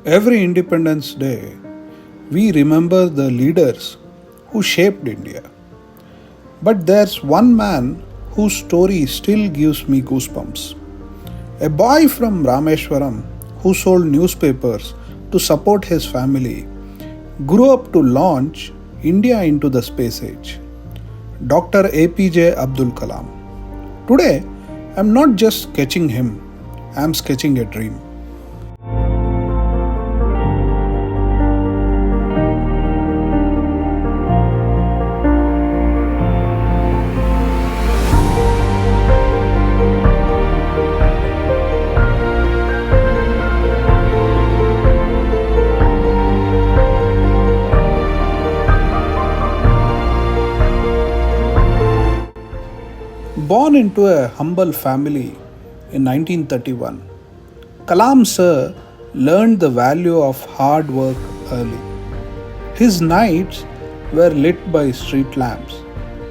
Every Independence Day, we remember the leaders who shaped India. But there's one man whose story still gives me goosebumps. A boy from Rameswaram who sold newspapers to support his family grew up to launch India into the space age. Dr. APJ Abdul Kalam. Today, I'm not just sketching him, I'm sketching a dream. Born into a humble family in 1931, Kalam Sir learned the value of hard work early. His nights were lit by street lamps.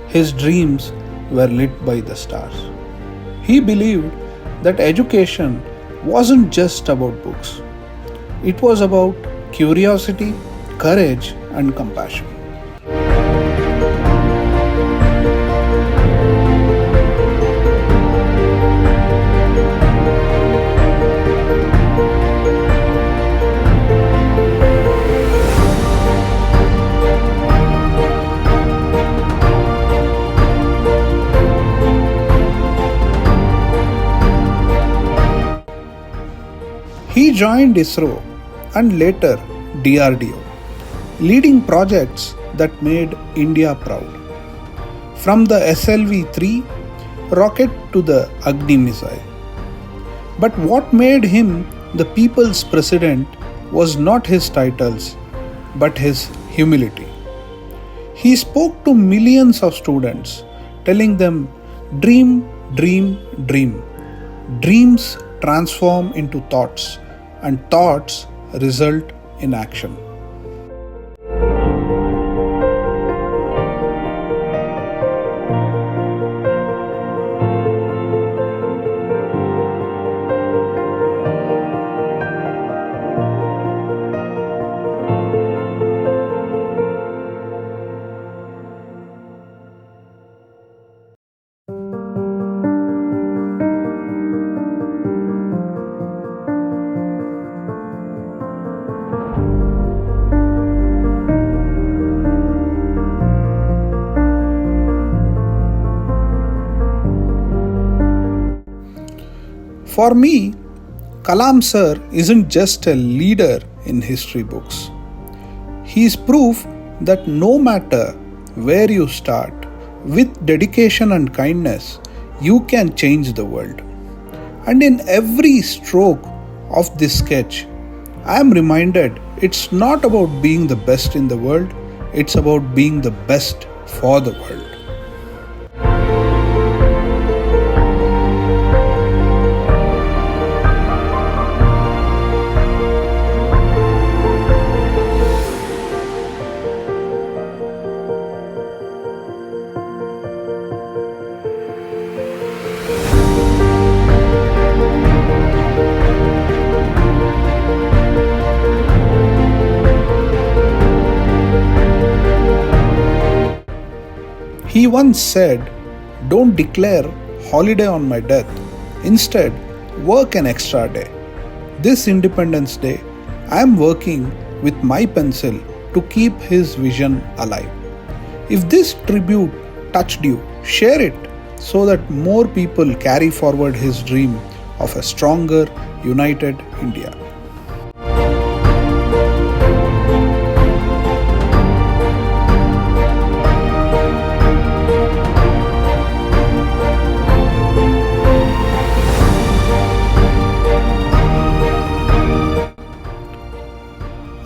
His dreams were lit by the stars. He believed that education wasn't just about books. It was about curiosity, courage, and compassion. He joined ISRO and later DRDO, leading projects that made India proud. From the SLV-3 rocket to the Agni missile. But what made him the people's president was not his titles, but his humility. He spoke to millions of students, telling them, dream, dream, dream. Dreams transform into thoughts, and thoughts result in action. For me, Kalam Sir isn't just a leader in history books. He is proof that no matter where you start, with dedication and kindness, you can change the world. And in every stroke of this sketch, I am reminded it's not about being the best in the world, it's about being the best for the world. He once said, "Don't declare holiday on my death. Instead, work an extra day." This Independence Day, I am working with my pencil to keep his vision alive. If this tribute touched you, share it so that more people carry forward his dream of a stronger, united India.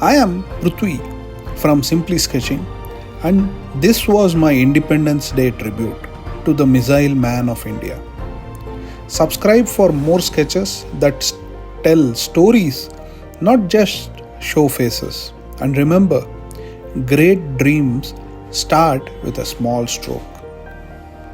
I am Prithvi from Simply Sketching, and this was my Independence Day tribute to the Missile Man of India. Subscribe for more sketches that tell stories, not just show faces. And remember, great dreams start with a small stroke.